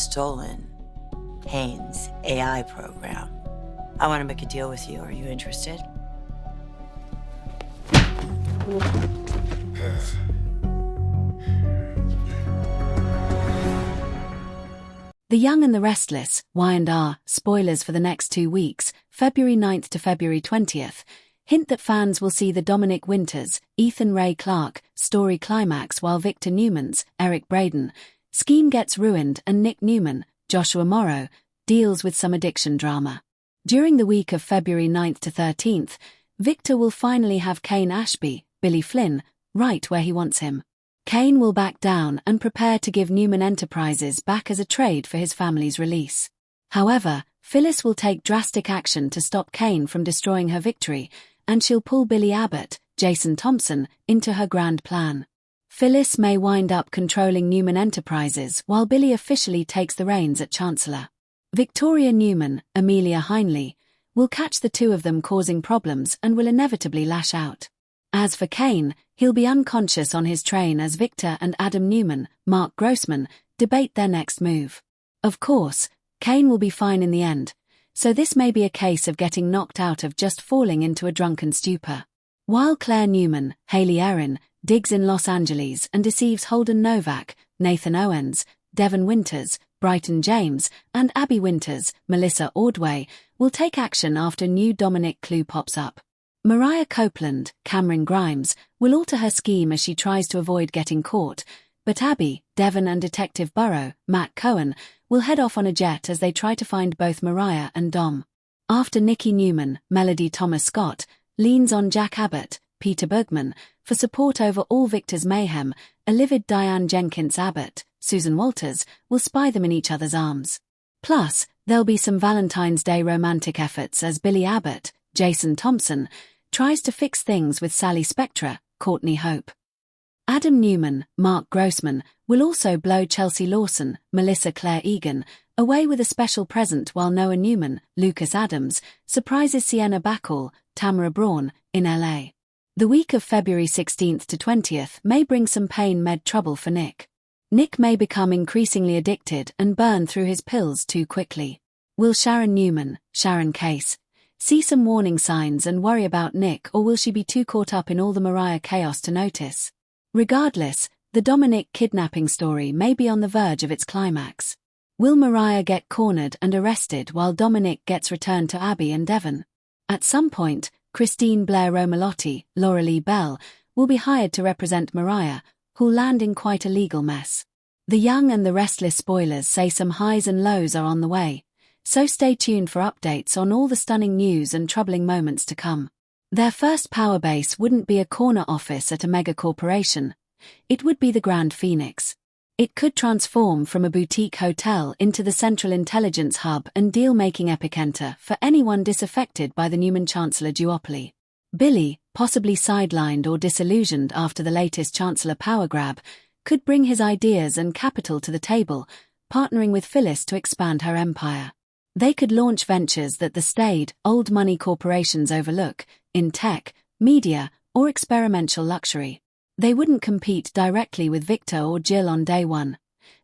stolen Haynes' AI program. I want to make a deal with you. Are you interested? The Young and the Restless, Y&R, spoilers for the next 2 weeks, February 9th to February 20th, hint that fans will see the Dominic Winters, Ethan Ray Clarke, story climax while Victor Newman's, Eric Braeden, scheme gets ruined and Nick Newman, Joshua Morrow, deals with some addiction drama. During the week of February 9th to 13th, Victor will finally have Kane Ashby, Billy Flynn, right where he wants him. Kane will back down and prepare to give Newman Enterprises back as a trade for his family's release. However, Phyllis will take drastic action to stop Kane from destroying her victory, and she'll pull Billy Abbott, Jason Thompson, into her grand plan. Phyllis may wind up controlling Newman Enterprises while Billy officially takes the reins at Chancellor. Victoria Newman, Amelia Heinley, will catch the two of them causing problems and will inevitably lash out. As for Kane, he'll be unconscious on his train as Victor and Adam Newman, Mark Grossman, debate their next move. Of course, Kane will be fine in the end, so this may be a case of getting knocked out of just falling into a drunken stupor. While Claire Newman, Haley Erin, digs in Los Angeles and deceives Holden Novak, Nathan Owens, Devon Winters, Brighton James, and Abby Winters, Melissa Ordway, will take action after new Dominic clue pops up. Mariah Copeland, Cameron Grimes, will alter her scheme as she tries to avoid getting caught, but Abby, Devon and Detective Burrow, Matt Cohen, will head off on a jet as they try to find both Mariah and Dom. After Nikki Newman, Melody Thomas Scott, leans on Jack Abbott, Peter Bergman, for support over all Victor's mayhem, a livid Diane Jenkins Abbott, Susan Walters, will spy them in each other's arms. Plus, there'll be some Valentine's Day romantic efforts as Billy Abbott, Jason Thompson, tries to fix things with Sally Spectra, Courtney Hope. Adam Newman, Mark Grossman, will also blow Chelsea Lawson, Melissa Claire Egan, away with a special present while Noah Newman, Lucas Adams, surprises Sienna Bacall, Tamara Braun, in LA. The week of February 16th to 20th may bring some pain-med trouble for Nick. Nick may become increasingly addicted and burn through his pills too quickly. Will Sharon Newman, Sharon Case, see some warning signs and worry about Nick, or will she be too caught up in all the Mariah chaos to notice? Regardless, the Dominic kidnapping story may be on the verge of its climax. Will Mariah get cornered and arrested while Dominic gets returned to Abby and Devon? At some point, Christine Blair Romalotti, Laura Lee Bell, will be hired to represent Mariah, who'll land in quite a legal mess. The Young and the Restless spoilers say some highs and lows are on the way, so stay tuned for updates on all the stunning news and troubling moments to come. Their first power base wouldn't be a corner office at a mega corporation. It would be the Grand Phoenix. It could transform from a boutique hotel into the central intelligence hub and deal-making epicenter for anyone disaffected by the Newman Chancellor duopoly. Billy, possibly sidelined or disillusioned after the latest Chancellor power grab, could bring his ideas and capital to the table, partnering with Phyllis to expand her empire. They could launch ventures that the staid, old money corporations overlook, in tech, media, or experimental luxury. They wouldn't compete directly with Victor or Jill on day one.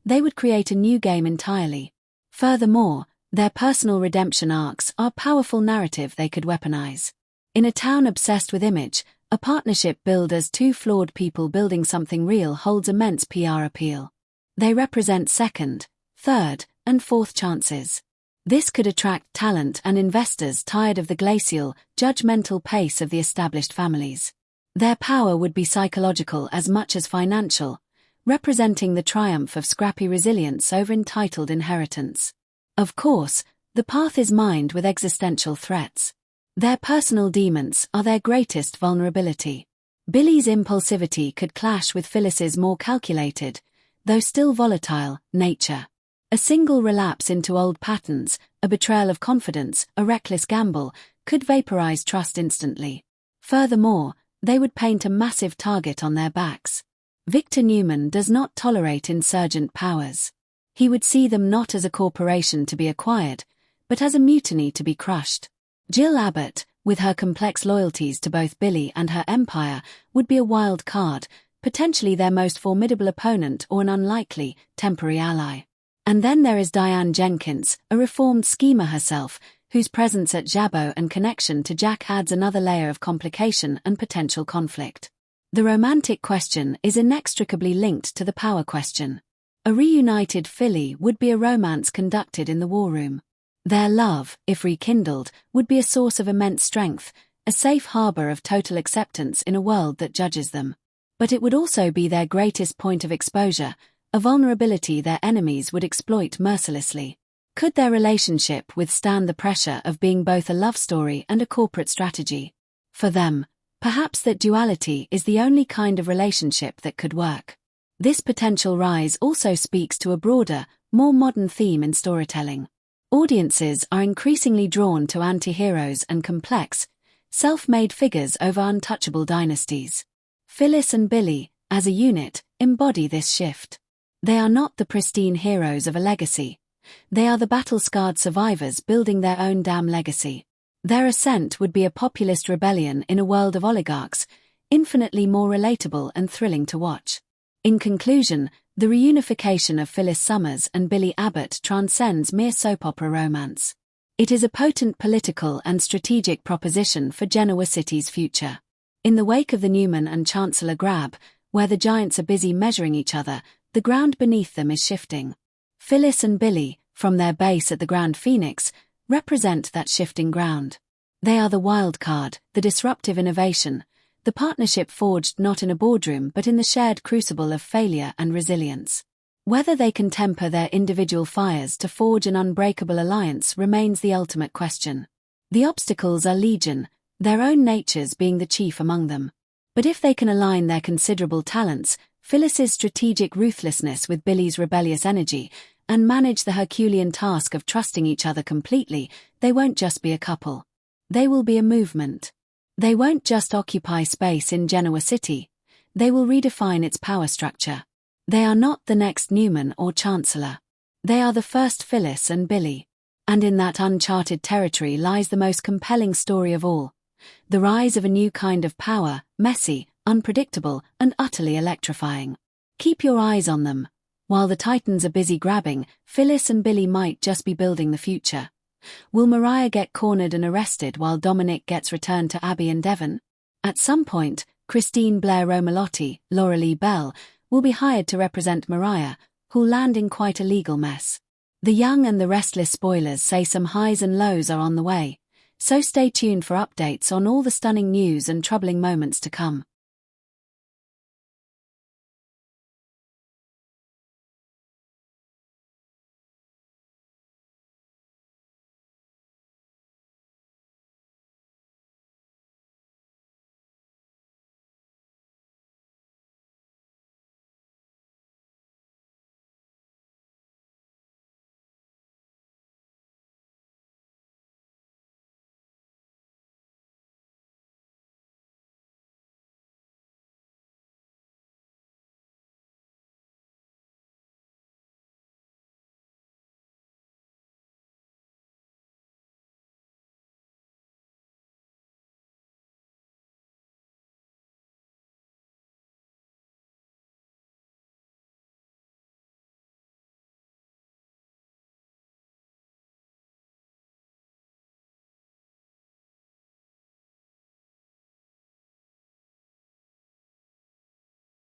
They would create a new game entirely. Furthermore, their personal redemption arcs are powerful narrative they could weaponize. In a town obsessed with image, a partnership billed as two flawed people building something real holds immense PR appeal. They represent second, third, and fourth chances. This could attract talent and investors tired of the glacial, judgmental pace of the established families. Their power would be psychological as much as financial, representing the triumph of scrappy resilience over entitled inheritance. Of course, the path is mined with existential threats. Their personal demons are their greatest vulnerability. Billy's impulsivity could clash with Phyllis's more calculated, though still volatile, nature. A single relapse into old patterns, a betrayal of confidence, a reckless gamble, could vaporize trust instantly. Furthermore, they would paint a massive target on their backs. Victor Newman does not tolerate insurgent powers. He would see them not as a corporation to be acquired, but as a mutiny to be crushed. Jill Abbott, with her complex loyalties to both Billy and her empire, would be a wild card, potentially their most formidable opponent or an unlikely, temporary ally. And then there is Diane Jenkins, a reformed schemer herself, whose presence at Jabot and connection to Jack adds another layer of complication and potential conflict. The romantic question is inextricably linked to the power question. A reunited Philly would be a romance conducted in the war room. Their love, if rekindled, would be a source of immense strength, a safe harbor of total acceptance in a world that judges them. But it would also be their greatest point of exposure, a vulnerability their enemies would exploit mercilessly. Could their relationship withstand the pressure of being both a love story and a corporate strategy? For them, perhaps that duality is the only kind of relationship that could work. This potential rise also speaks to a broader, more modern theme in storytelling. Audiences are increasingly drawn to anti-heroes and complex, self-made figures over untouchable dynasties. Phyllis and Billy, as a unit, embody this shift. They are not the pristine heroes of a legacy. They are the battle-scarred survivors building their own damn legacy. Their ascent would be a populist rebellion in a world of oligarchs, infinitely more relatable and thrilling to watch. In conclusion, the reunification of Phyllis Summers and Billy Abbott transcends mere soap opera romance. It is a potent political and strategic proposition for Genoa City's future. In the wake of the Newman and Chancellor grab, where the giants are busy measuring each other, the ground beneath them is shifting. Phyllis and Billy, from their base at the Grand Phoenix, represent that shifting ground. They are the wild card, the disruptive innovation, the partnership forged not in a boardroom but in the shared crucible of failure and resilience. Whether they can temper their individual fires to forge an unbreakable alliance remains the ultimate question. The obstacles are legion, their own natures being the chief among them. But if they can align their considerable talents, Phyllis's strategic ruthlessness with Billy's rebellious energy, and manage the Herculean task of trusting each other completely, they won't just be a couple. They will be a movement. They won't just occupy space in Genoa City, they will redefine its power structure. They are not the next Newman or Chancellor. They are the first Phyllis and Billy. And in that uncharted territory lies the most compelling story of all. The rise of a new kind of power, messy, unpredictable, and utterly electrifying. Keep your eyes on them. While the Titans are busy grabbing, Phyllis and Billy might just be building the future. Will Mariah get cornered and arrested while Dominic gets returned to Abby and Devon? At some point, Christine Blair Romalotti, Laura Lee Bell, will be hired to represent Mariah, who'll land in quite a legal mess. The Young and the Restless spoilers say some highs and lows are on the way, so stay tuned for updates on all the stunning news and troubling moments to come.